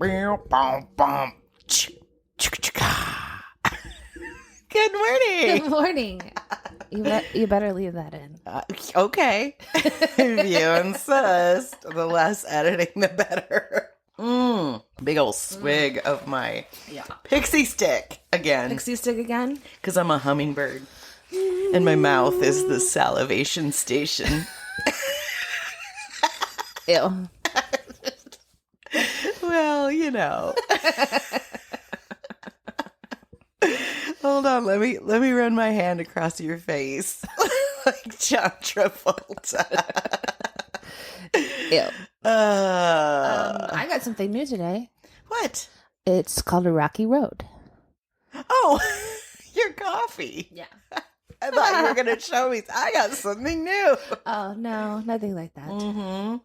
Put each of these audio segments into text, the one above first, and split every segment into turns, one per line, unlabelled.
Good morning.
Good morning. You better leave that in.
Okay. If you insist. The less editing, the better. Big old swig of my pixie stick again.
Pixie stick again?
Because I'm a hummingbird. And my mouth is the salivation station.
Ew.
Well, you know. Hold on, let me run my hand across your face like John Travolta.
Ew. I got something new today.
What?
It's called a rocky road.
Oh, your coffee.
Yeah.
I thought you were going to show me. I got something new.
Oh, no, nothing like that.
Mm-hmm.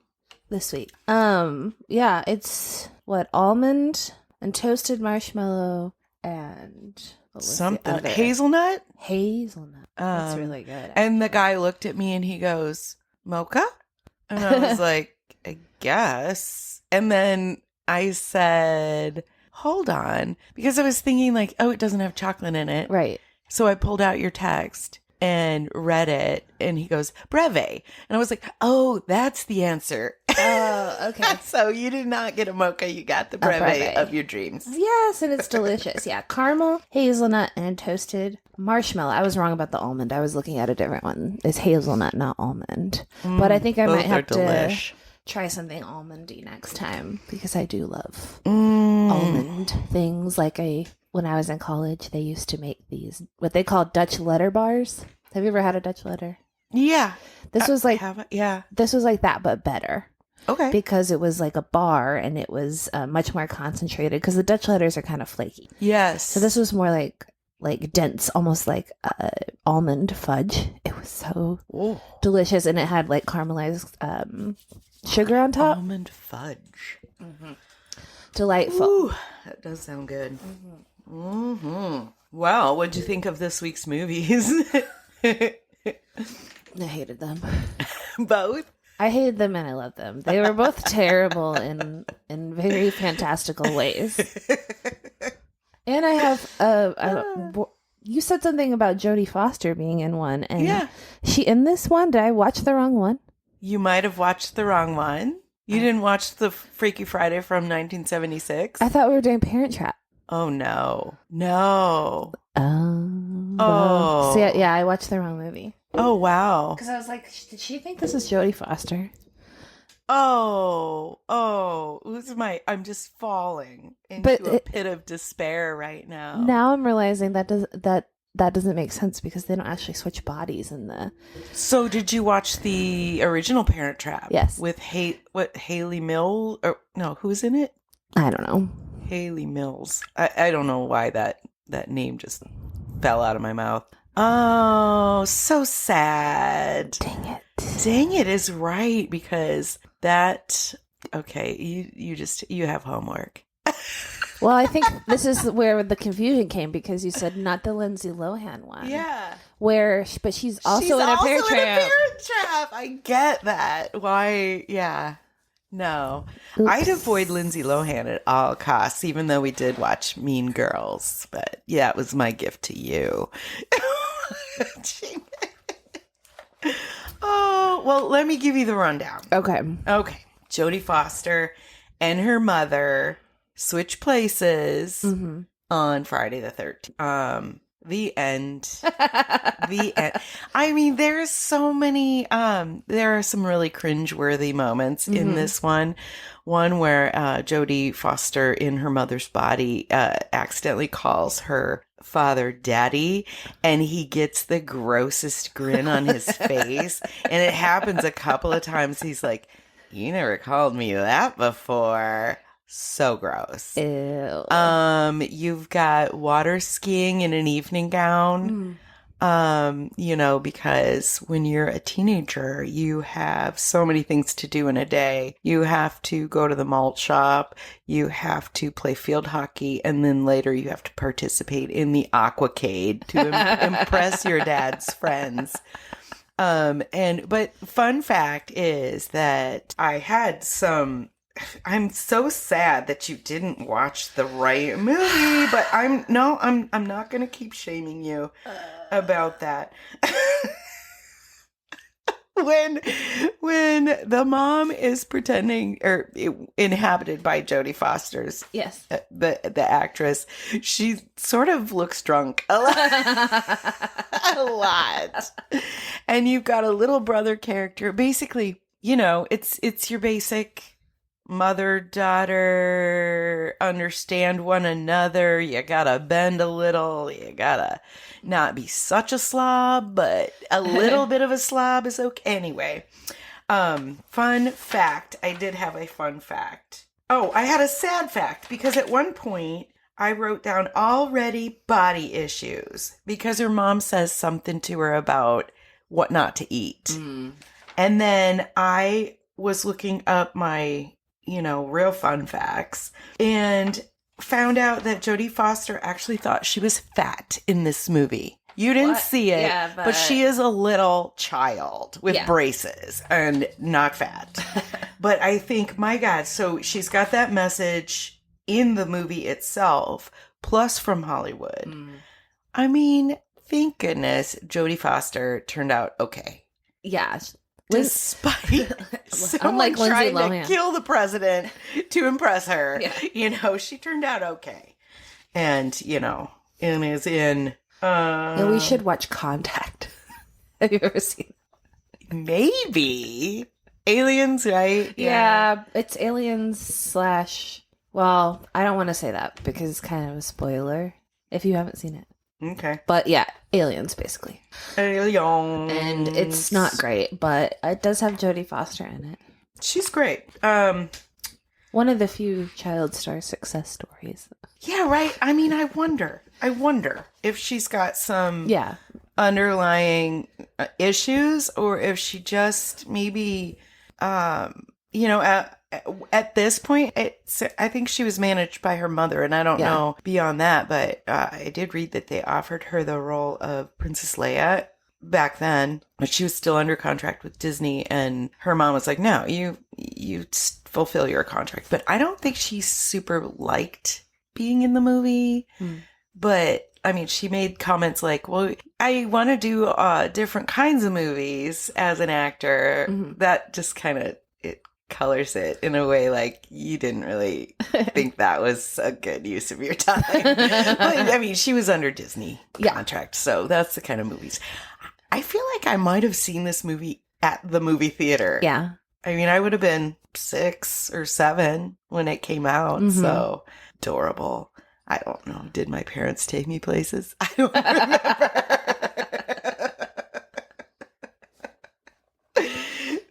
This week. Yeah, it's almond and toasted marshmallow and what was
Something.
the other?
Hazelnut?
Hazelnut. That's really good.
And the guy looked at me and he goes, mocha? And I was like, I guess. And then I said, hold on. Because I was thinking like, oh, it doesn't have chocolate in it.
Right.
So I pulled out your text and read it. And he goes, breve. And I was like, oh, that's the answer.
Oh, okay.
So you did not get a mocha. You got the breve of your dreams.
Yes, and it's delicious. Yeah, caramel, hazelnut, and toasted marshmallow. I was wrong about the almond. I was looking at a different one. It's hazelnut, not almond. But I think I might have to try something almondy next time because I do love almond things. Like when I was in college, they used to make these, what they call Dutch letter bars. Have you ever had a Dutch letter?
Yeah.
This was like
This
was like that, but better.
Okay.
Because it was like a bar and it was much more concentrated because the Dutch letters are kind of flaky.
Yes.
So this was more like dense, almost like almond fudge. It was so delicious, and it had like caramelized sugar on top.
Almond fudge. Mm-hmm.
Delightful.
Ooh, that does sound good. Well, what'd you think of this week's movies?
I hated them.
Both?
I hated them and I loved them. They were both terrible in very fantastical ways. And I have you said something about Jodie Foster being in one, and she in this one. Did I watch the wrong one?
You might have watched the wrong one. You didn't watch the Freaky Friday from 1976?
I thought we were doing Parent Trap.
Oh no. No.
So yeah, I watched the wrong movie.
Oh wow.
Because I was like, did she think this is Jodie Foster?
I'm just falling into a pit of despair right now.
Now I'm realizing that doesn't make sense because they don't actually switch bodies in the.
So did you watch the original Parent Trap?
Yes.
With Haley Mills? Or no, who's in it?
I don't know.
Haley Mills. I don't know why that name just fell out of my mouth. Oh, so sad. Dang it is right, because that, okay, you have homework.
Well, I think this is where the confusion came because you said not the Lindsay Lohan one.
Yeah.
But she's also in a Parent Trap.
I get that. Why? Yeah. No.
Oops.
I'd avoid Lindsay Lohan at all costs, even though we did watch Mean Girls. But yeah, it was my gift to you. Oh, well, let me give you the rundown.
Okay.
Jodie Foster and her mother switch places on Friday the 13th. The end. The end. I mean, there's so many, there are some really cringeworthy moments in this one. One where Jodie Foster in her mother's body accidentally calls her father daddy, and he gets the grossest grin on his face. And it happens a couple of times. He's like, you never called me that before. So gross.
Ew.
You've got water skiing in an evening gown. Because when you're a teenager, you have so many things to do in a day. You have to go to the malt shop, you have to play field hockey, and then later you have to participate in the Aquacade to impress your dad's friends. But fun fact is that I had some I'm so sad that you didn't watch the right movie, but I'm not going to keep shaming you about that. When the mom is pretending or inhabited by Jodie Foster's,
yes,
the actress, she sort of looks drunk a lot. And you've got a little brother character. Basically, it's your basic mother daughter, understand one another. You gotta bend a little. You gotta not be such a slob, but a little bit of a slob is okay. Anyway, fun fact. I did have a fun fact. Oh, I had a sad fact because at one point I wrote down already body issues because her mom says something to her about what not to eat. And then I was looking up my real fun facts, and found out that Jodie Foster actually thought she was fat in this movie. You didn't see it, but she is a little child with braces and not fat. But I think, my God, so she's got that message in the movie itself, plus from Hollywood. I mean, thank goodness Jodie Foster turned out okay.
Yeah.
Despite someone trying to kill the president to impress her, she turned out okay. And, and is in...
and we should watch Contact. Have you ever seen
it? Maybe. Aliens, right?
Yeah, it's Aliens / well, I don't want to say that because it's kind of a spoiler if you haven't seen it.
Okay.
But yeah, aliens, basically.
Aliens.
And it's not great, but it does have Jodie Foster in it.
She's great.
One of the few child star success stories.
Yeah, right. I mean, I wonder if she's got some underlying issues, or if she just maybe, at this point, I think she was managed by her mother, and I don't know beyond that, but I did read that they offered her the role of Princess Leia back then, but she was still under contract with Disney, and her mom was like, no, you fulfill your contract. But I don't think she super liked being in the movie, but I mean, she made comments like, well, I want to do different kinds of movies as an actor. That just kind of, colors it in a way like you didn't really think that was a good use of your time. But I mean, she was under Disney contract, so that's the kind of movies. I feel like I might have seen this movie at the movie theater.
Yeah. I
mean, I would have been 6 or 7 when it came out, so adorable. I don't know. Did my parents take me places? I don't remember.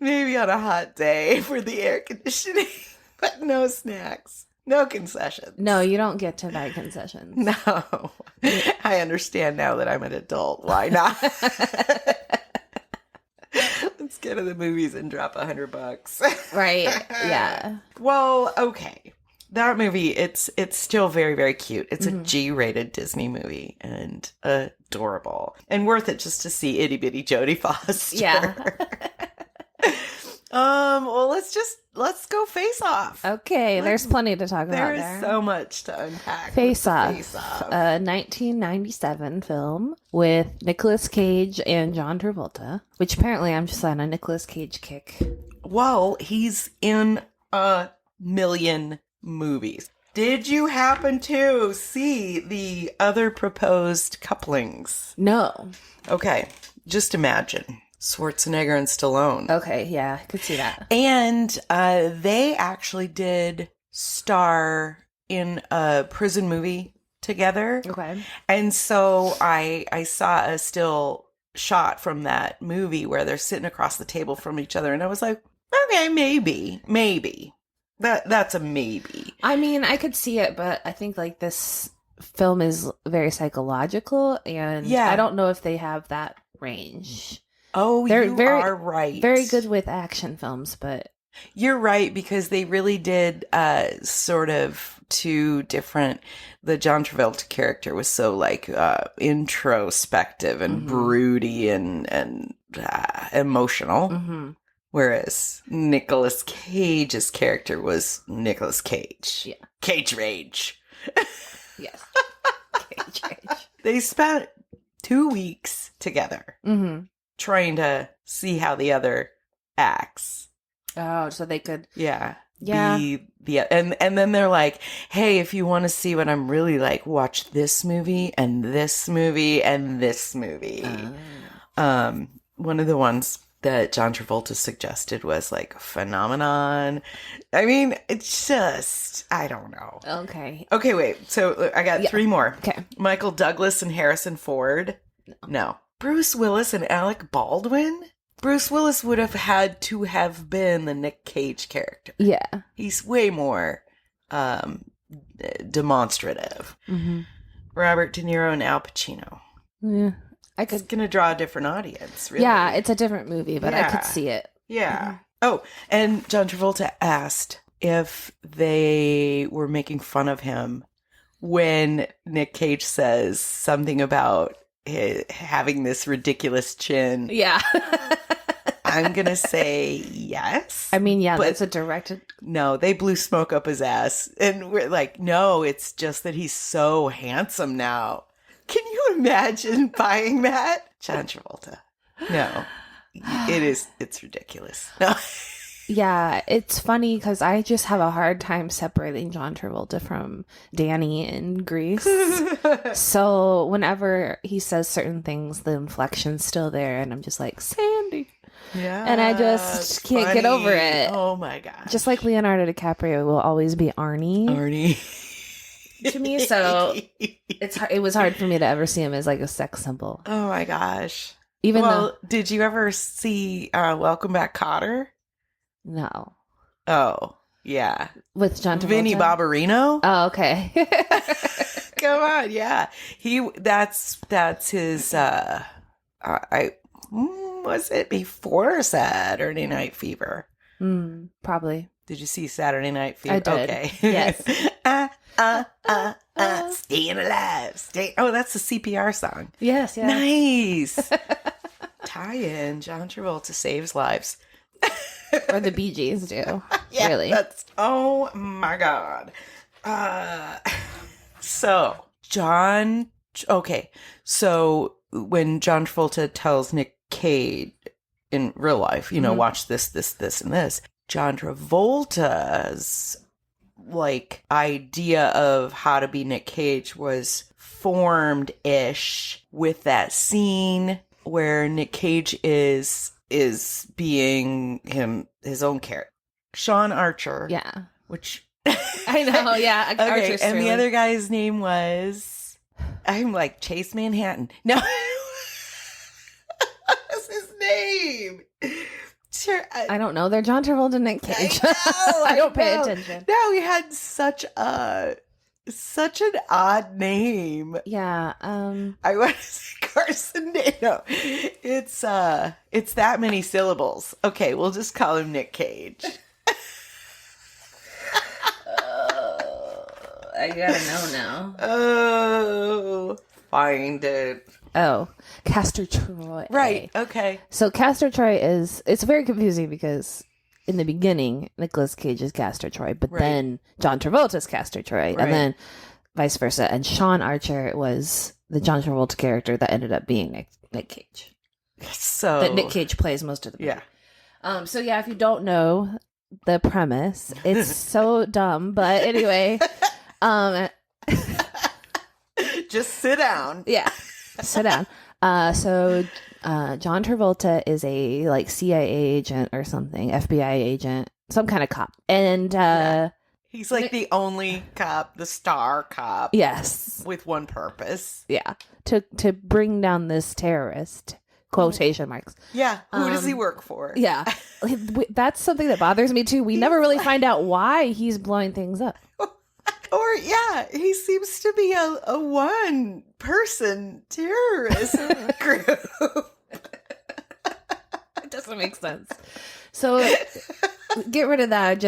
Maybe on a hot day for the air conditioning, but no snacks, no concessions.
No, you don't get to buy concessions.
No. I understand now that I'm an adult. Why not? Let's go to the movies and drop $100.
Right. Yeah.
Well, okay. That movie, it's still very, very cute. It's a G-rated Disney movie and adorable and worth it just to see itty bitty Jodie Foster.
Yeah.
Well, let's go Face Off.
Okay, there's plenty to talk about there.
There is so much to unpack.
Face Off, a 1997 film with Nicolas Cage and John Travolta, which apparently I'm just on a Nicolas Cage kick.
Well, he's in a million movies. Did you happen to see the other proposed couplings?
No.
Okay, just imagine. Schwarzenegger and Stallone.
Okay, yeah, I could see that.
And they actually did star in a prison movie together.
Okay. And
so I saw a still shot from that movie where they're sitting across the table from each other, and I was like, okay, maybe. That's a maybe.
I mean, I could see it, but I think like this film is very psychological, and I don't know if they have that range.
Oh, you are right.
Very good with action films, but...
You're right, because they really did sort of two different... The John Travolta character was so, like, introspective and broody and emotional. Whereas Nicolas Cage's character was Nicolas Cage.
Yeah.
Cage Rage.
Yes. Cage Rage.
They spent 2 weeks together trying to see how the other acts.
Oh, so they could.
Yeah.
Yeah.
And then they're like, hey, if you want to see what I'm really like, watch this movie and this movie and this movie. One of the ones that John Travolta suggested was like Phenomenon. I mean, it's just, I don't know.
Okay.
Okay, wait. So I got 3 more.
Okay.
Michael Douglas and Harrison Ford. No. Bruce Willis and Alec Baldwin. Bruce Willis would have had to have been the Nick Cage character.
Yeah.
He's way more demonstrative. Robert De Niro and Al Pacino.
Yeah.
It's going to draw a different audience, really.
Yeah, it's a different movie, but I could see it.
Yeah. Oh, and John Travolta asked if they were making fun of him when Nick Cage says something about having this ridiculous chin.
Yeah.
I'm going to say yes.
I mean, yeah,
but
that's a directed.
No, they blew smoke up his ass. And we're like, no, it's just that he's so handsome now. Can you imagine buying that? John Travolta. No. It's ridiculous. No.
Yeah, it's funny because I just have a hard time separating John Travolta from Danny in Grease. So whenever he says certain things, the inflection's still there, and I'm just like, Sandy.
Yeah.
And I just can't get over it.
Oh my gosh.
Just like Leonardo DiCaprio will always be Arnie. To me, so it was hard for me to ever see him as like a sex symbol.
Oh my gosh.
Even though,
did you ever see Welcome Back, Kotter?
No.
Oh, yeah.
With John Travolta?
Vinnie Barbarino?
Oh, okay.
Come on, yeah. That's his was it before Saturday Night Fever?
Probably.
Did you see Saturday Night Fever?
I did.
Okay.
Yes.
Staying alive. Oh, that's the CPR song.
Yes, yeah.
Nice. Tie-in. John Travolta saves lives.
Or the Bee Gees do.
Yeah,
really.
Oh my God. So when John Travolta tells Nick Cage in real life, watch this, and this, John Travolta's like idea of how to be Nick Cage was formed-ish with that scene where Nick Cage is being his own character. Sean Archer.
Yeah.
Which
I know, yeah.
Okay,
Archer's
and the
really...
other guy's name was Chase Manhattan. No. What's his name? Sure.
I don't know. They're John Travolta and Nick Cage.
I
don't pay attention.
No, he had such an odd name.
Yeah.
I want to say Carson Day. No, it's that many syllables. Okay, we'll just call him Nick Cage.
I gotta know now.
Oh, find it.
Oh, Castor Troy.
Right. Okay.
So Castor Troy it's very confusing because in the beginning, Nicolas Cage is Castor Troy, but then John Travolta's Castor Troy, and then vice versa. And Sean Archer was the John Travolta character that ended up being Nick Cage.
So
that Nick Cage plays most of the movie.
Yeah.
So yeah, if you don't know the premise, it's so dumb. But anyway,
just sit down.
Yeah. Sit down. So John Travolta is a like CIA agent or something, FBI agent, some kind of cop. And
he's like the only cop, the star cop.
Yes.
With one purpose.
Yeah. To bring down this terrorist. Quotation marks.
Yeah. Who does he work for?
Yeah. That's something that bothers me too. We never really find out why he's blowing things up.
Or, yeah, he seems to be a one-person terrorist group.
It doesn't make sense. So, get rid of that.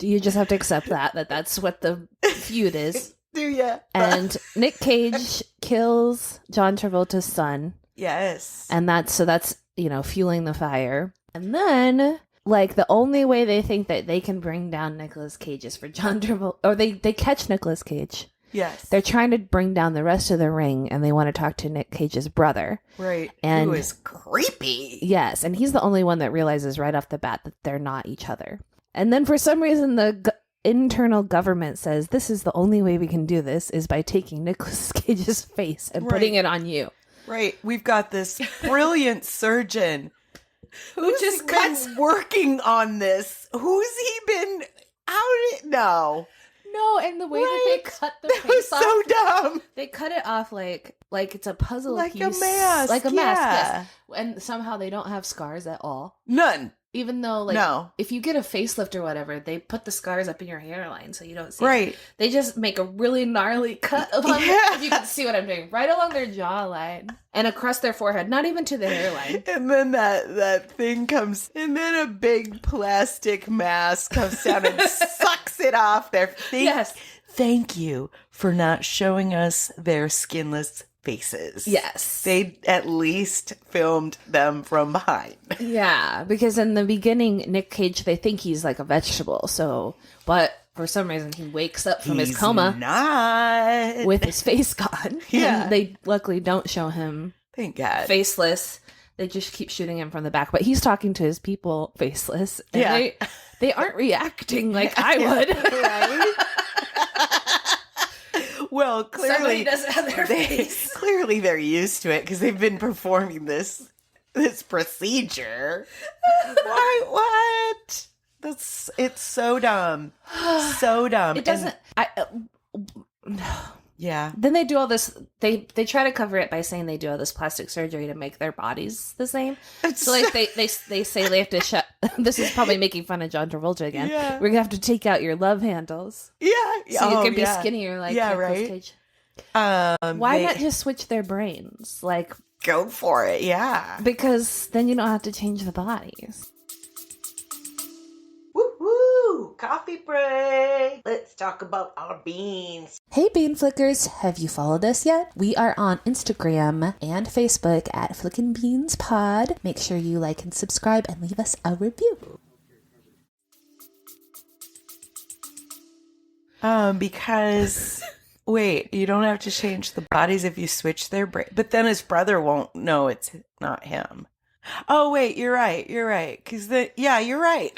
You just have to accept that's what the feud is.
Do ya?
And Nick Cage kills John Travolta's son.
Yes.
And that's fueling the fire. And then like the only way they think that they can bring down Nicolas Cage is for John Travolta, or they catch Nicolas Cage.
Yes.
They're trying to bring down the rest of the ring, and they want to talk to Nick Cage's brother.
Right.
And
who is creepy.
Yes, and he's the only one that realizes right off the bat that they're not each other. And then for some reason, the internal government says this is the only way we can do this is by taking Nicolas Cage's face and putting it on you.
Right. We've got this brilliant surgeon
who just
been working on this. Who's he been? No.
No, and the way that they cut the face
was
off,
so dumb.
They cut it off like it's a puzzle
like
piece,
a mask,
like a mask. Yes. And somehow they don't have scars at all.
None.
Even though, like,
no.
if you get a facelift or whatever, they put the scars up in your hairline so you don't see.
Right.
It. They just make a really gnarly cut along. If you can see what I'm doing, right along their jawline and across their forehead, not even to the hairline.
And then that thing comes, and then a big plastic mask comes down and sucks it off their face.
Yes.
Thank you for not showing us their skinless faces.
Yes.
They at least filmed them from behind.
Yeah, because in the beginning, Nick Cage, they think he's like a vegetable. But for some reason, he wakes up from his coma
not.
with his face gone.
Yeah.
And they luckily don't show him
Thank God.
faceless. They just keep shooting him from the back. But he's talking to his people faceless. And they aren't reacting like I would.
Right? Well, clearly
somebody doesn't have their face.
Clearly, they're used to it because they've been performing this procedure. Why? What? It's so dumb. So dumb.
It doesn't.
Yeah.
Then they do all this. They try to cover it by saying they do all this plastic surgery to make their bodies the same. So like they say they have to shut. This is probably making fun of John Travolta again.
Yeah.
We're gonna have to take out your love handles.
Yeah.
So you can be skinnier like
yeah,
Nicolas
right.
Cage.
Why
not just switch their brains? Like,
go for it. Yeah.
because then you don't have to change the bodies.
Woo! Coffee break. Let's talk about our beans.
Hey Bean Flickers, have you followed us yet? We are on Instagram and Facebook at Flickin' Beans Pod. Make sure you like and subscribe and leave us a review.
Because wait, you don't have to change the bodies if you switch their brain. But then his brother won't know it's not him. Oh wait, you're right. Because you're right.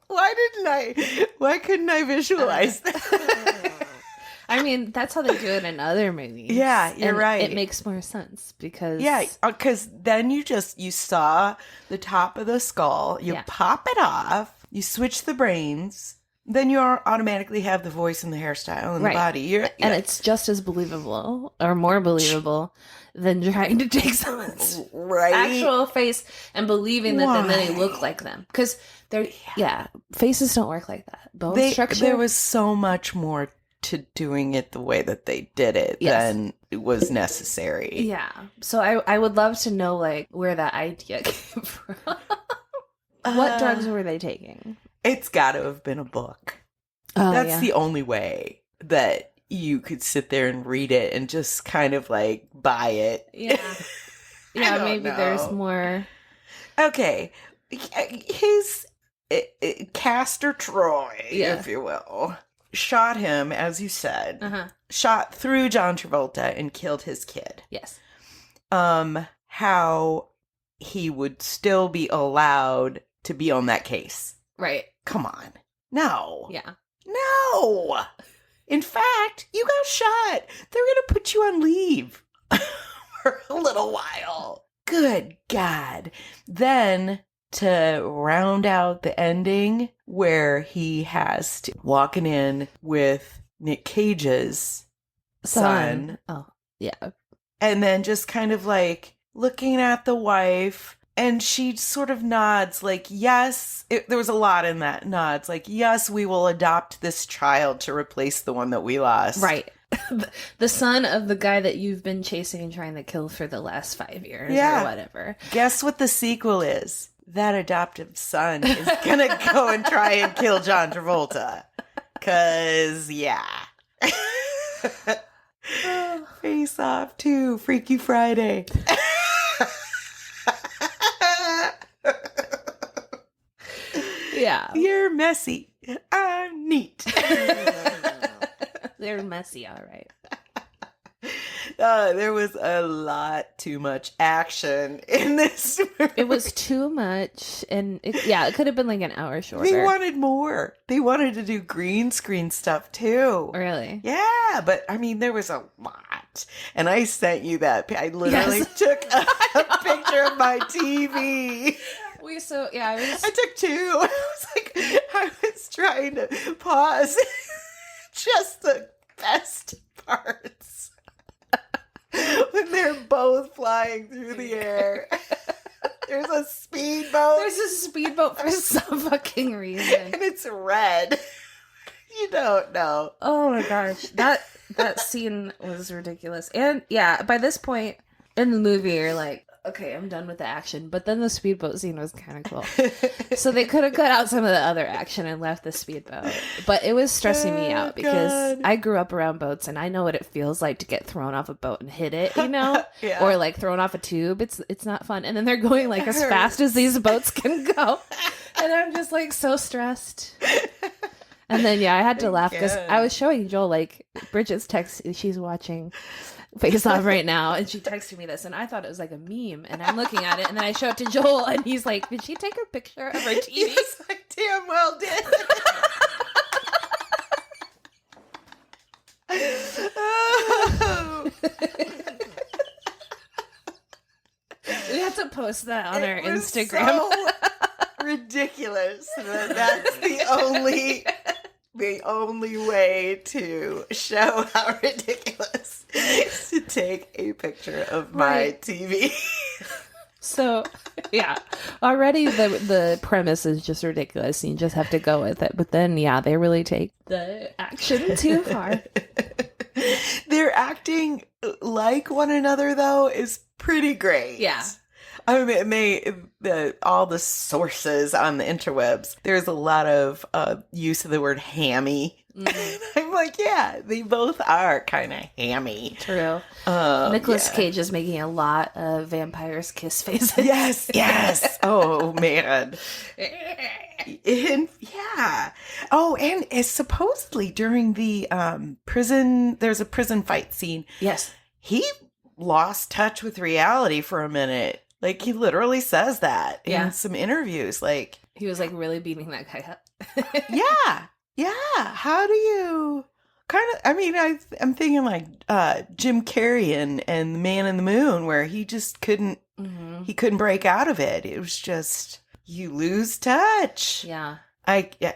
Why couldn't I visualize that?
I mean, that's how they do it in other movies.
Yeah, you're right.
It makes more sense because...
Yeah, because then you saw the top of the skull, you pop it off, you switch the brains, then you automatically have the voice and the hairstyle and the body.
And it's just as believable, or more believable, than trying to take someone's actual face and believing that then they look like them. Because faces don't work like that. Bone structure.
There was so much more to doing it the way that they did it than it was necessary.
Yeah. So I would love to know like where that idea came from. What drugs were they taking?
It's got to have been a book.
Oh,
That's the only way that you could sit there and read it and just kind of like buy it.
Yeah. Yeah, maybe there's more.
Okay. His Castor Troy, if you will, shot him, as you said, shot through John Travolta and killed his kid.
Yes.
How he would still be allowed to be on that case.
Right.
Come on. No.
Yeah.
No. In fact, you got shot. They're going to put you on leave for a little while. Good God. Then to round out the ending where he has to walking in with Nick Cage's son.
Oh, yeah.
And then just kind of like looking at the wife. And she sort of nods like, yes, there was a lot in that nods. Like, yes, we will adopt this child to replace the one that we lost.
Right. The son of the guy that you've been chasing and trying to kill for the last 5 years or whatever.
Guess what the sequel is? That adoptive son is going to go and try and kill John Travolta. 'Cause, Face Off 2, Freaky Friday.
Yeah.
You're messy. I'm neat.
They're messy, all right.
There was a lot too much action in this movie.
It was too much, and it could have been like an hour shorter.
They wanted more. They wanted to do green screen stuff too.
Really?
Yeah, but I mean, there was a lot. And I sent you that. I literally took a picture of my TV.
I
took two. I was trying to pause just the best parts when they're both flying through the air. There's a speedboat.
There's a speedboat for some fucking reason.
And it's red. You don't know.
Oh my gosh. That scene was ridiculous. And yeah, by this point in the movie, you're like, okay, I'm done with the action. But then the speedboat scene was kind of cool. So they could have cut out some of the other action and left the speedboat. But it was stressing me out because I grew up around boats and I know what it feels like to get thrown off a boat and hit it, you know?
Yeah.
Or like thrown off a tube. It's not fun. And then they're going like as fast as these boats can go. And I'm just like so stressed. And then I had to laugh because I was showing Joel, like, Bridget's text, she's watching Face Off right now, and she texted me this, and I thought it was like a meme, and I'm looking at it, and then I show it to Joel, and he's like, did she take a picture of her TV?
He's like, damn well did.
We have to post that on our Instagram.
So ridiculous. That's the only way to show how ridiculous is to take a picture of my TV.
So, yeah, already the premise is just ridiculous. You just have to go with it. But then, they really take the action too far.
Their acting like one another, though, is pretty great.
Yeah.
I mean, all the sources on the interwebs, there's a lot of use of the word hammy. Mm-hmm. I'm like, yeah, they both are kind of hammy.
True. Nicolas Cage is making a lot of vampires kiss faces.
Yes. Oh, man. And, yeah. Oh, and supposedly during the prison, there's a prison fight scene.
Yes.
He lost touch with reality for a minute. Like, he literally says that in some interviews. Like,
he was like really beating that guy up.
Yeah. How do you kind of, I mean, I'm thinking like Jim Carrey and The Man in the Moon, where he just couldn't, he couldn't break out of it. It was just, you lose touch.
Yeah.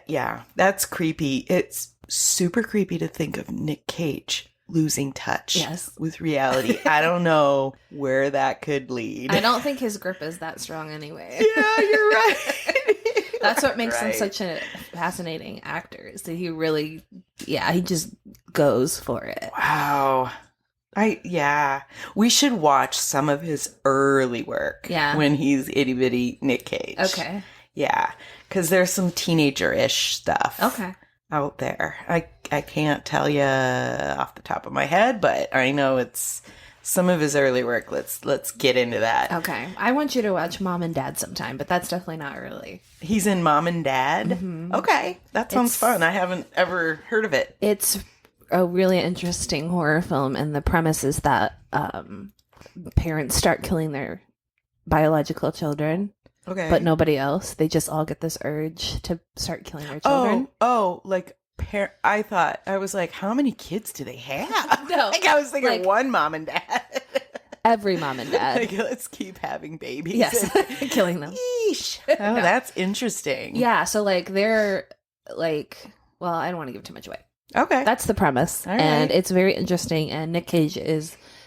Yeah, that's creepy. It's super creepy to think of Nick Cage losing touch with reality. I don't know where that could lead.
I don't think his grip is that strong anyway.
Yeah, you're right.
That's what makes him such a fascinating actor, is that he really, he just goes for it.
Wow. We should watch some of his early work when he's itty bitty Nick Cage.
Okay.
Yeah, because there's some teenager-ish stuff.
Okay.
Out there. I can't tell you off the top of my head, but I know it's some of his early work. Let's get into that.
Okay. I want you to watch Mom and Dad sometime, but that's definitely not early.
He's in Mom and Dad? Mm-hmm. Okay. That sounds fun. I haven't ever heard of it.
It's a really interesting horror film, and the premise is that parents start killing their biological children.
Okay.
But nobody else. They just all get this urge to start killing their children.
Oh, like I was like, how many kids do they have?
No.
Like, I was thinking one mom and dad.
Every mom and dad.
Like, let's keep having babies.
Yes. Killing them.
Yeesh. Oh, that's interesting.
Yeah. So like they're like, well, I don't want to give too much away.
Okay.
That's the premise. All right. And it's very interesting. And Nick Cage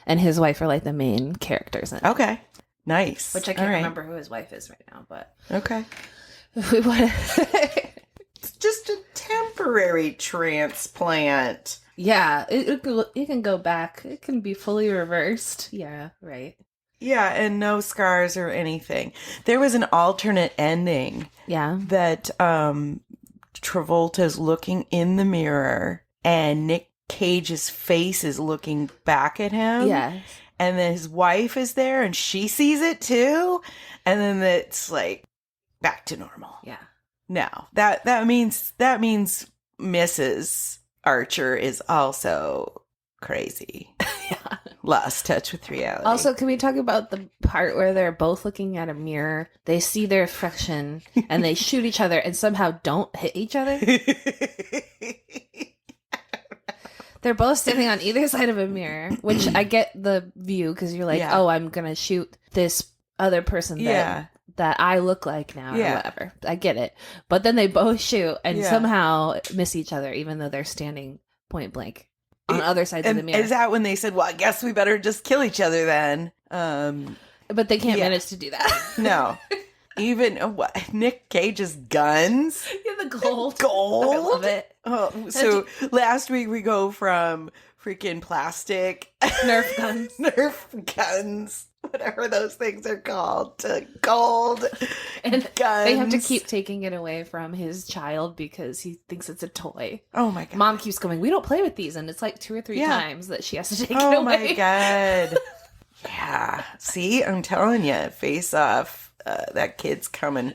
and his wife are like the main characters in it.
Okay. Nice.
Which I can't remember who his wife is right now, but
okay.
We want
It's just a temporary transplant.
Yeah, it can go back. It can be fully reversed. Yeah, right.
Yeah, and no scars or anything. There was an alternate ending.
Yeah.
That Travolta's looking in the mirror and Nick Cage's face is looking back at him.
Yes.
And then his wife is there and she sees it too. And then it's like back to normal.
Yeah.
No. That means Mrs. Archer is also crazy.
Yeah.
Lost touch with reality.
Also, can we talk about the part where they're both looking at a mirror, they see their reflection, and they shoot each other and somehow don't hit each other? They're both standing on either side of a mirror, which I get the view because you're like, oh, I'm going to shoot this other person that I look like now or whatever. I get it. But then they both shoot and somehow miss each other, even though they're standing point blank on other sides of the mirror.
Is that when they said, well, I guess we better just kill each other then?
But they can't manage to do that.
No. Even Nick Cage's guns.
Yeah, the gold.
Gold.
I love it.
Oh, so last week we go from freaking plastic
Nerf
guns, whatever those things are called, to gold
and
guns.
They have to keep taking it away from his child because he thinks it's a toy.
Oh my god.
Mom keeps going, we don't play with these, and it's like 2 or 3 times that she has to take it away.
Oh my god. Yeah. See, I'm telling you, Face Off. That kid's coming.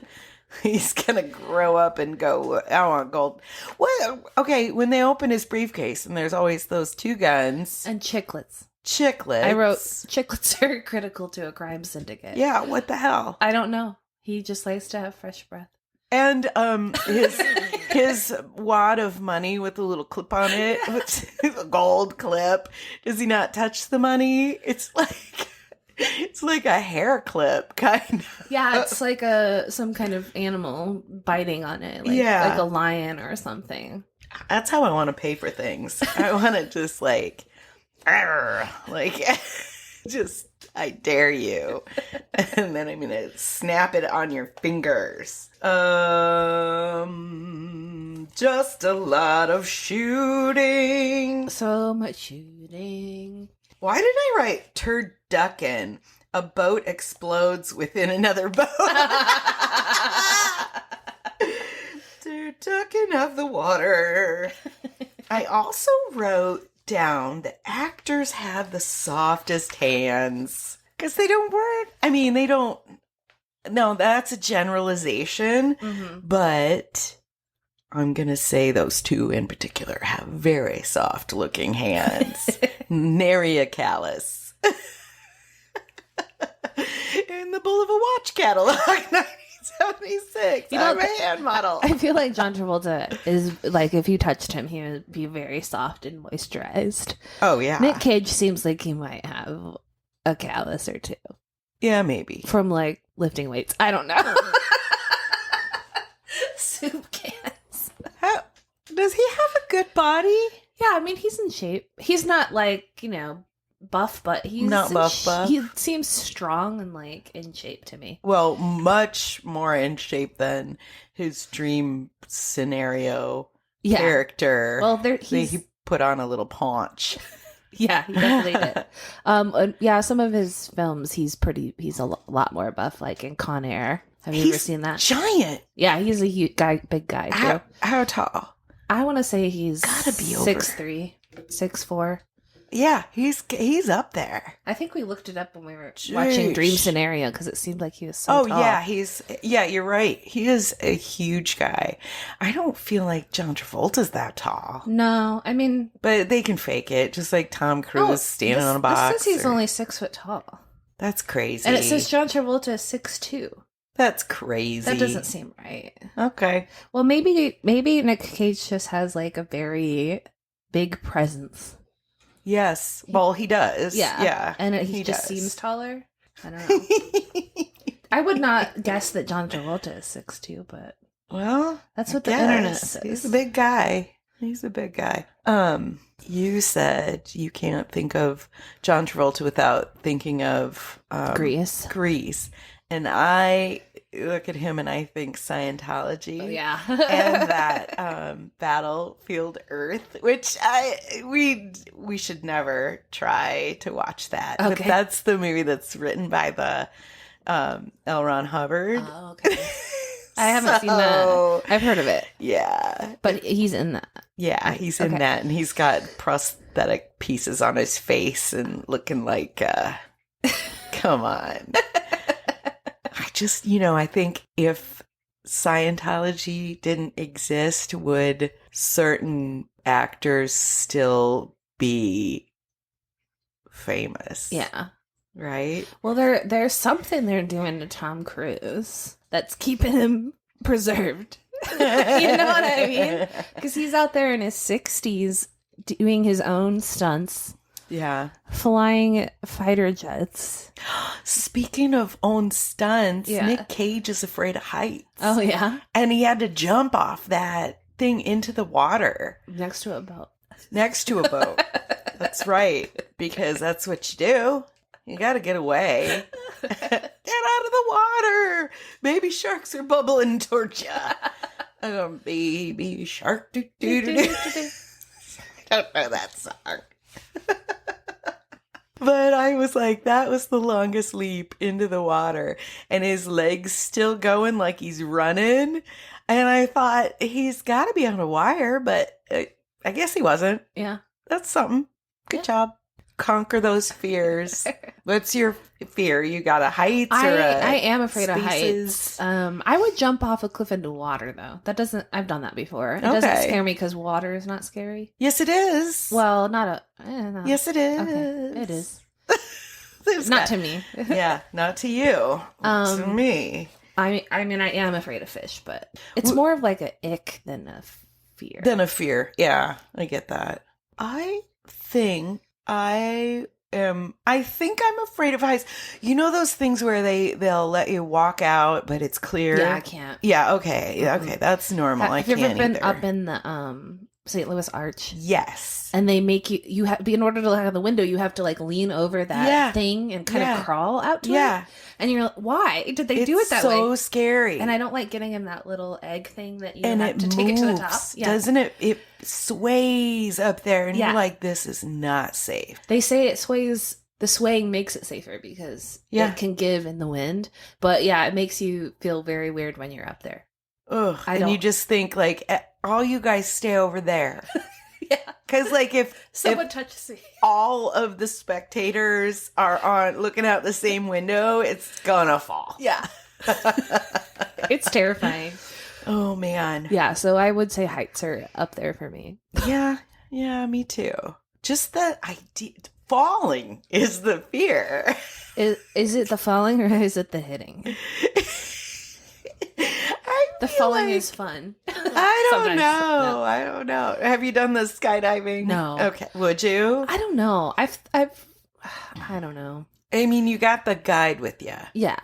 He's gonna grow up and go, I want gold. What? Okay, when they open his briefcase and there's always those 2 guns.
And chiclets.
I
wrote, chiclets are critical to a crime syndicate.
Yeah, what the hell?
I don't know. He just likes to have fresh breath.
And his wad of money with a little clip on it, a gold clip. Does he not touch the money? It's like a hair clip, kind of.
Yeah, it's like some kind of animal biting on it, like a lion or something.
That's how I want to pay for things. I want to just just I dare you, and then I'm gonna snap it on your fingers. Just a lot of shooting.
So much shooting.
Why did I write turducken? A boat explodes within another boat. Turducken of the water. I also wrote down that actors have the softest hands. Because they don't work. I mean, they don't. No, that's a generalization. Mm-hmm. But I'm going to say those 2 in particular have very soft looking hands. Nary a callus. In the Bull of a Watch catalog, 1976. I'm a hand model.
I feel like John Travolta is like, if you touched him, he would be very soft and moisturized.
Oh, yeah.
Nick Cage seems like he might have a callus or 2.
Yeah, maybe.
From like lifting weights. I don't know. Soup cans.
Does he have a good body?
Yeah, I mean, he's in shape. He's not like, buff, but he's
not buff.
He seems strong and like in shape to me.
Well, much more in shape than his dream scenario character.
Well,
he put on a little paunch.
Yeah, he definitely did. Yeah, some of his films, he's a lot more buff, like in Con Air. Have you ever seen that?
Giant.
Yeah, he's a big guy too.
How tall?
I want to say he's
gotta be
6'3", 6'4".
Yeah, he's up there.
I think we looked it up when we were watching Dream Scenario because it seemed like he was so tall.
Yeah, you're right. He is a huge guy. I don't feel like John Travolta's that tall.
No, I mean,
but they can fake it, just like Tom Cruise standing on a box.
This says he's only 6 foot tall.
That's crazy.
And it says John Travolta is 6'2".
That's crazy.
That doesn't seem right.
Okay.
Well, maybe Nick Cage just has like a very big presence.
Yes. Well, he does.
Yeah.
Yeah.
And he just seems taller. I don't know. I would not guess that John Travolta is 6'2", but that's what the internet says.
He's a big guy. You said you can't think of John Travolta without thinking of Grease. And I look at him and I think Scientology.
Oh, yeah.
And that Battlefield Earth, which we should never try to watch that.
Okay.
But that's the movie that's written by the L. Ron Hubbard.
Oh, okay. I haven't seen that. I've heard of it.
Yeah.
But he's in that.
Yeah, he's in that, and he's got prosthetic pieces on his face and looking like, come on. I think if Scientology didn't exist, would certain actors still be famous?
Yeah.
Right?
Well, there's something they're doing to Tom Cruise that's keeping him preserved. You know what I mean? Because he's out there in his 60s doing his own stunts.
Yeah.
Flying fighter jets.
Speaking of own stunts,
Yeah.
Nick Cage is afraid of heights.
Oh, yeah?
And he had to jump off that thing into the water.
Next to a boat.
Next to a boat. That's right. Because that's what you do. You got to get away. Get out of the water. Baby sharks are bubbling towards you. Baby shark. Do, do, do, do. I don't know that song. But I was like, that was the longest leap into the water. And his legs still going like he's running. And I thought, he's got to be on a wire, but I guess he wasn't.
Yeah.
That's something. Good job. Conquer those fears. What's your fear? You got a heights or
I am afraid
spaces?
of heights. I would jump off a cliff into water, though. I've done that before. It
Okay.
doesn't scare me because water is not scary.
Yes, it is.
Well, not no.
Yes, it is.
Okay, it is.
It's
Not to me.
Yeah, not to you. To me.
I mean, I am afraid of fish, but it's more of like a ick than a fear.
Than a fear. Yeah, I get that. I think I'm afraid of heights. You know those things where they'll let you walk out, but it's clear?
Yeah, I can't.
Yeah, okay. Okay, that's normal.
Have you ever been
either.
up in the St. Louis Arch?
Yes.
And they make you have, in order to look out the window, you have to like lean over that thing and kind of crawl out to it. And you're like, why did they do it that way?
It's so scary.
And I don't like getting in that little egg thing that you
and
have
it
to take it to the top.
moves, doesn't it? It sways up there, and you're like, this is not safe.
They say it sways. The swaying makes it safer because it can give in the wind. But yeah, it makes you feel very weird when you're up there.
Ugh. And you just think like, all you guys stay over there.
Yeah.
Because like if
someone touches me,
all of the spectators are looking out the same window, it's gonna fall.
Yeah. It's terrifying.
Oh man.
Yeah, so I would say heights are up there for me.
Yeah, me too. Just the idea, falling is the fear.
Is it the falling or is it the hitting? The falling is fun.
I don't know. No. I don't know. Have you done the skydiving?
No.
Okay. Would you?
I don't know. I don't know.
I mean, you got the guide with you.
Yeah.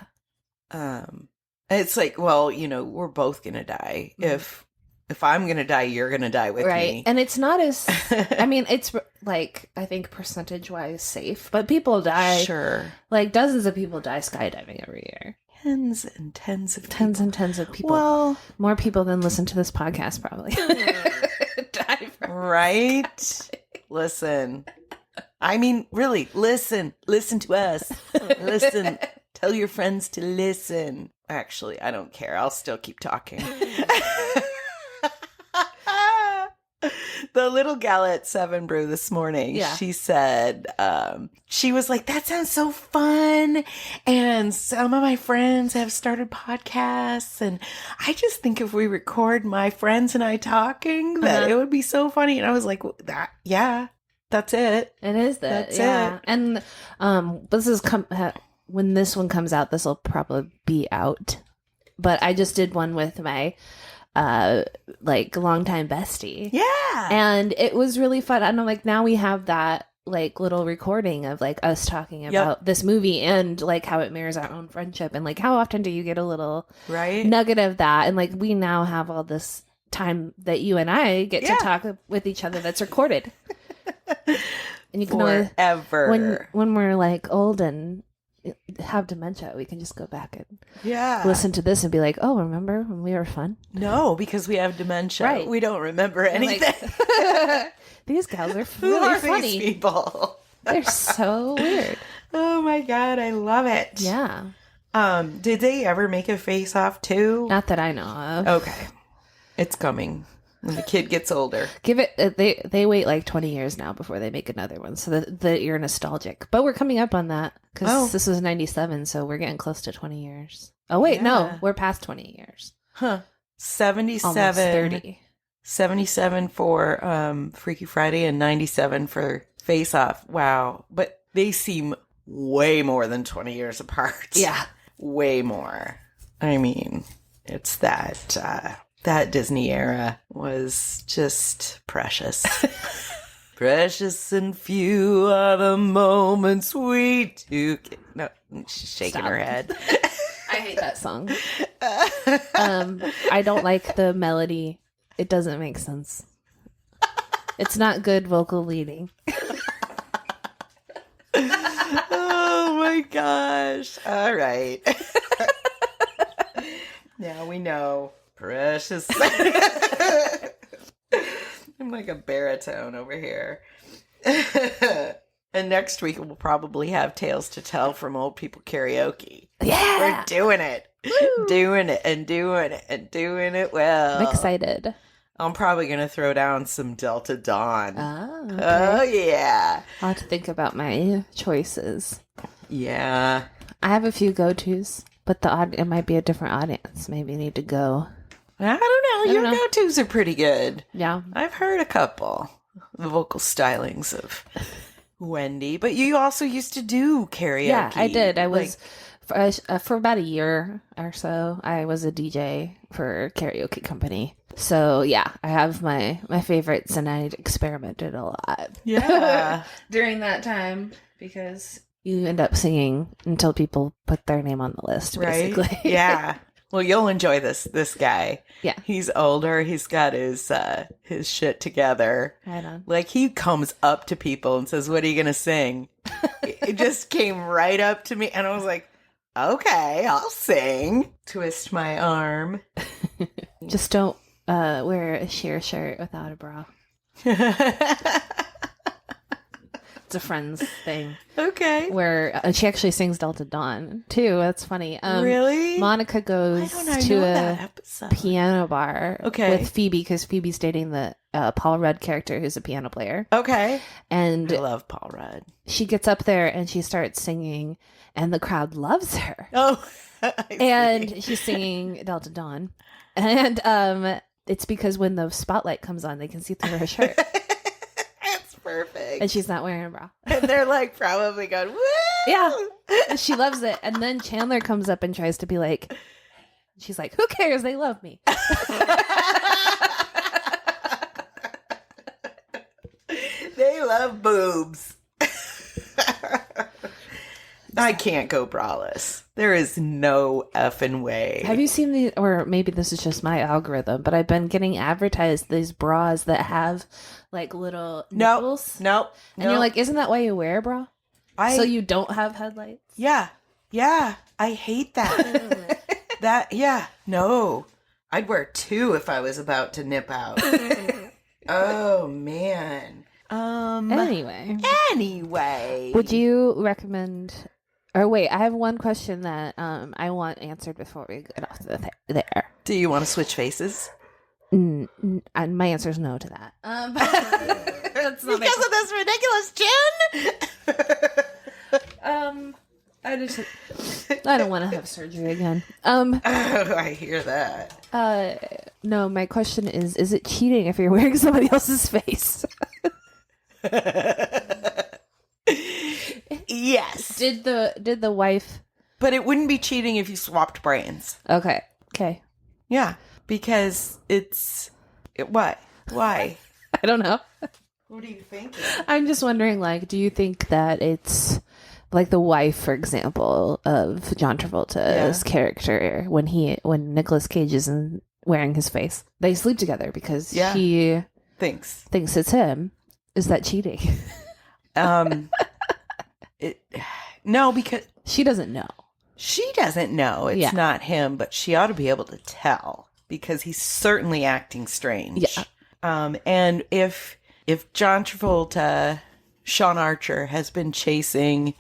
It's like, well, we're both gonna die. Mm-hmm. If I'm gonna die, you're gonna die with me.
And it's not as. I mean, it's like I think percentage wise safe, but people die.
Sure.
Like dozens of people die skydiving every year.
Tens and tens
of people.
Well,
more people than listen to this podcast probably. Die from
right? Listen. I mean, really, listen to us. Listen. Tell your friends to listen. Actually, I don't care. I'll still keep talking. The little gal at 7 Brew this morning, she said, she was like, that sounds so fun. And some of my friends have started podcasts. And I just think if we record my friends and I talking, that it would be so funny. And I was like, that's it.
It is that. That's it. And this is when this one comes out, this will probably be out. But I just did one with my longtime bestie.
Yeah.
And it was really fun. And I'm like, now we have that like little recording of like us talking about this movie and like how it mirrors our own friendship. And like, how often do you get a little nugget of that? And like, we now have all this time that you and I get to talk with each other that's recorded. And you can
forever.
When we're like old and have dementia, we can just go back and listen to this and be like, oh, remember when we were fun?
No, because we have dementia. Right. We don't remember anything.
Like, these gals are really
Who are
funny.
These people?
They're so weird.
Oh my God, I love it.
Yeah.
Did they ever make a Face Off 2?
Not that I know of.
Okay. It's coming. When the kid gets older.
Give it, they wait like 20 years now before they make another one, so that you're nostalgic. But we're coming up on that, because this was 97, so we're getting close to 20 years. Oh, wait, no, we're past 20 years.
Huh.
Almost
77.
30.
77 for Freaky Friday and 97 for Face Off. Wow. But they seem way more than 20 years apart.
Yeah.
Way more. I mean, it's that that Disney era was just precious. Precious and few are the moments we took. No, she's shaking
Stop.
her head.
I hate that song. I don't like the melody. It doesn't make sense. It's not good vocal leading.
Oh my gosh. All right. Now we know. Precious. I'm like a baritone over here. And next week we'll probably have Tales to Tell from Old People Karaoke.
Yeah.
We're doing it.
Woo.
Doing it and doing it and doing it well.
I'm excited.
I'm probably going to throw down some Delta Dawn.
Oh, okay.
Oh, yeah.
I'll have to think about my choices.
Yeah.
I have a few go-tos, but it might be a different audience. Maybe you need to go.
I don't know. Your
know.
go-tos are pretty good.
Yeah.
I've heard a couple. The vocal stylings of Wendy. But you also used to do karaoke.
Yeah, I did. I was, for about a year or so, I was a DJ for a karaoke company. So, yeah, I have my favorites, and I experimented a lot.
Yeah.
During that time, because you end up singing until people put their name on the list, basically.
Right? Yeah. Well, you'll enjoy this guy.
Yeah.
He's older. He's got his shit together.
Right on.
Like, he comes up to people and says, "What are you going to sing?" It just came right up to me, and I was like, "Okay, I'll sing." Twist my arm.
Just don't wear a sheer shirt without a bra. It's a Friends thing.
Okay.
Where she actually sings Delta Dawn, too. That's funny.
Really?
Monica goes to a piano bar with Phoebe, because Phoebe's dating the Paul Rudd character, who's a piano player.
Okay.
And
I love Paul Rudd.
she gets up there and she starts singing, and the crowd loves her.
Oh,
and she's singing Delta Dawn. And it's because when the spotlight comes on, they can see through her shirt.
That's perfect.
And she's not wearing a bra.
And they're like probably going, "Woo!"
Yeah. And she loves it. And then Chandler comes up and tries to be like, she's like, "Who cares? They love me."
They love boobs. I can't go braless. There is no effing way.
Have you seen the, or maybe this is just my algorithm, but I've been getting advertised these bras that have like little nipples.
Nope.
And you're like, isn't that why you wear a bra? So you don't have headlights?
Yeah. Yeah. I hate that. No. I'd wear two if I was about to nip out. Oh, man. Anyway.
Would you recommend, or wait, I have one question that I want answered before we get off there.
Do you want to switch faces?
And my answer is no to that. That's not
because of this ridiculous chin?
I don't want to have surgery again.
Oh, I hear that.
No, my question is it cheating if you're wearing somebody else's face?
Yes.
Did the wife?
But it wouldn't be cheating if you swapped brains.
Okay.
Yeah, because what? Why?
I don't know.
What are you thinking?
I'm just wondering, like, do you think that it's like the wife, for example, of John Travolta's character when Nicolas Cage isn't wearing his face, they sleep together because he thinks it's him. Is that cheating?
No, because
she doesn't know.
She doesn't know it's not him, but she ought to be able to tell because he's certainly acting strange.
Yeah.
And if John Travolta, Sean Archer, has been chasing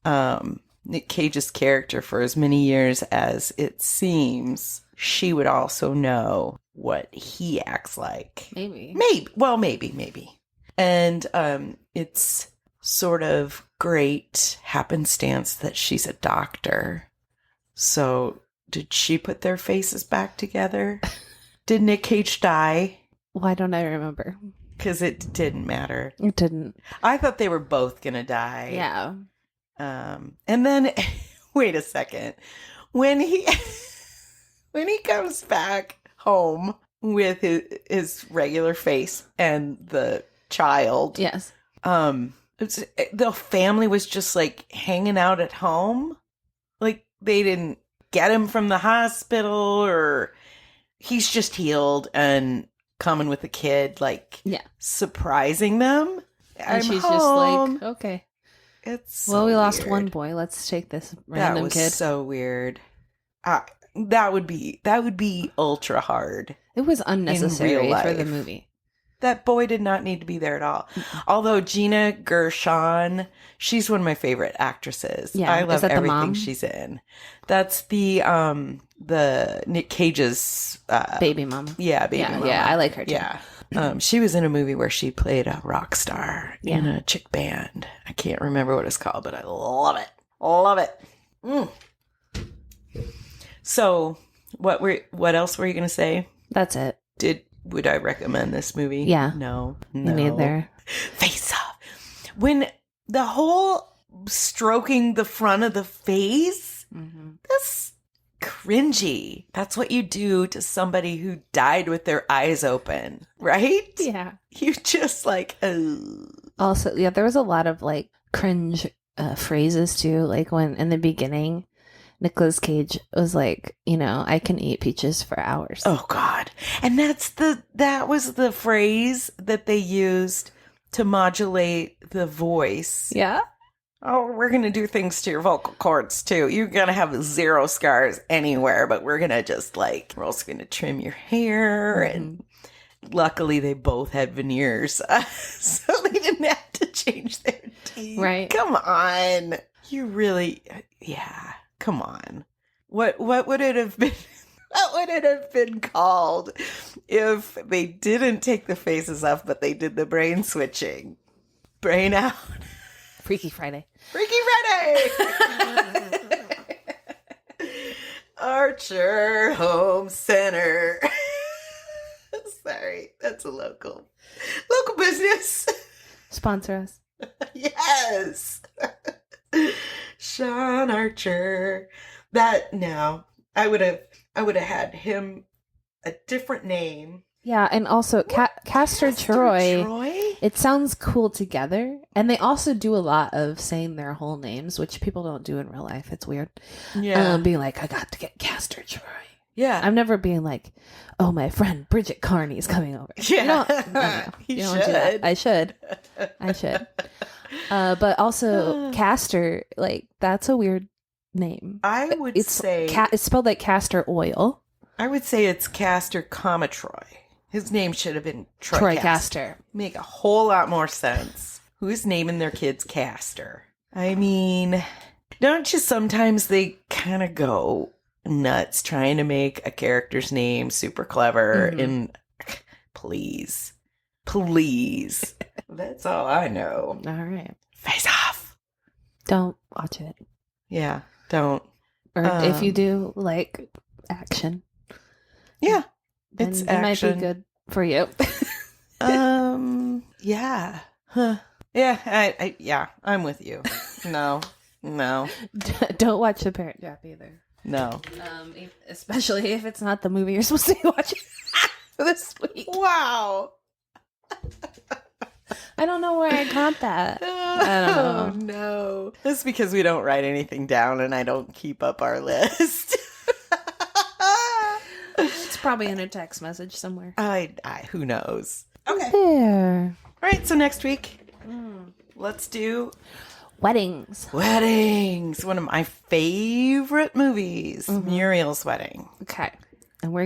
Nick Cage's character for as many years as it seems, she would also know what he acts like.
Maybe.
And it's sort of great happenstance that she's a doctor. So Did she put their faces back together? Did Nick Cage die?
Why don't I remember?
Because it didn't matter.
It didn't.
I thought they were both gonna die.
Yeah.
And then, wait a second. When he comes back home with his regular face and the child.
Yes.
The family was just like hanging out at home. Like they didn't get him from the hospital, or he's just healed and coming with the kid, like surprising them.
And she's
home.
just like, okay.
It's
so we lost
weird.
one boy. Let's take this random
that was
kid.
So weird. That would be ultra hard.
It was unnecessary for the movie.
That boy did not need to be there at all. Although Gina Gershon, she's one of my favorite actresses.
Yeah,
I love everything
mom?
she's in. That's the Nick Cage's
baby mama.
Yeah, baby mama.
Yeah, I like her too.
Yeah. She was in a movie where she played a rock star in a chick band. I can't remember what it's called, but I love it. Love it. Mm. So, what else were you going to say?
That's it.
Would I recommend this movie?
Yeah.
No.
Neither.
Face Off. When the whole stroking the front of the face, that's cringy. That's what you do to somebody who died with their eyes open, right?
Yeah.
You just like, oh.
Also, yeah, there was a lot of like cringe phrases too. Like when in the beginning, Nicolas Cage was like, I can eat peaches for hours.
Oh God. And that was the phrase that they used to modulate the voice.
Yeah.
Oh, we're going to do things to your vocal cords too. You're going to have 0 scars anywhere, but we're going to just we're also going to trim your hair. And luckily they both had veneers. So they didn't have to change their teeth.
Right.
Come on. You really, yeah. Come on. What would it have been? What would it have been called if they didn't take the faces off, but they did the brain switching? Brain out.
Freaky Friday.
Freaky Friday. Archer Home Center. Sorry, that's a local business.
Sponsor us.
Yes. Sean Archer. I would have had him a different name.
Yeah, and also Castor Troy. It sounds cool together, and they also do a lot of saying their whole names, which people don't do in real life. It's weird.
Yeah,
being like, I got to get Castor Troy.
Yeah,
I'm never being like, oh, my friend Bridget Carney's coming over.
Yeah,
you don't do that. I should. But also Castor, that's a weird name.
I would say
it's spelled like castor oil.
I would say it's Castor, Troy. His name should have been Troy
Castor.
Make a whole lot more sense. Who's naming their kids Castor? I mean, don't you sometimes they kind of go nuts trying to make a character's name super clever? And please. That's all I know.
All right.
Face Off.
Don't watch it.
Yeah, don't.
Or if you do, action.
Yeah.
It's it might be good for you.
Yeah. Huh. Yeah, I'm with you. No.
Don't watch The Parent Trap either.
No.
Especially if it's not the movie you're supposed to be watching this week.
Wow.
I don't know where I got that. I don't know.
No. That's because we don't write anything down and I don't keep up our list.
It's probably in a text message somewhere.
I who knows? Okay.
There.
All right, so next week, let's do
Weddings.
One of my favorite movies, Muriel's Wedding.
Okay. And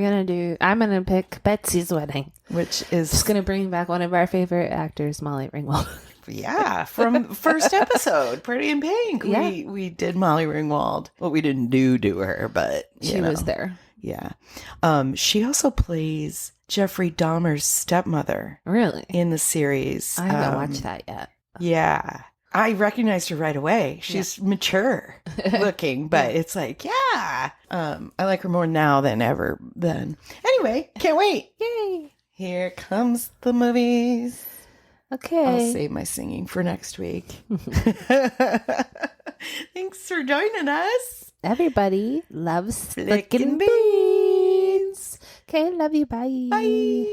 I'm going to pick Betsy's Wedding.
Which is
just going to bring back one of our favorite actors, Molly Ringwald.
Yeah, from first episode, Pretty in Pink.
Yeah.
We did Molly Ringwald. Well, we didn't do her, but
she was there.
Yeah. She also plays Jeffrey Dahmer's stepmother.
Really?
In the series.
I haven't watched that yet.
Yeah. I recognized her right away. She's mature looking, but it's like, I like her more now than ever then. Anyway, can't wait.
Yay.
Here comes the movies.
Okay.
I'll save my singing for next week. Thanks for joining us.
Everybody loves
Flickin'
flickin' beans. Okay, love you. Bye.
Bye.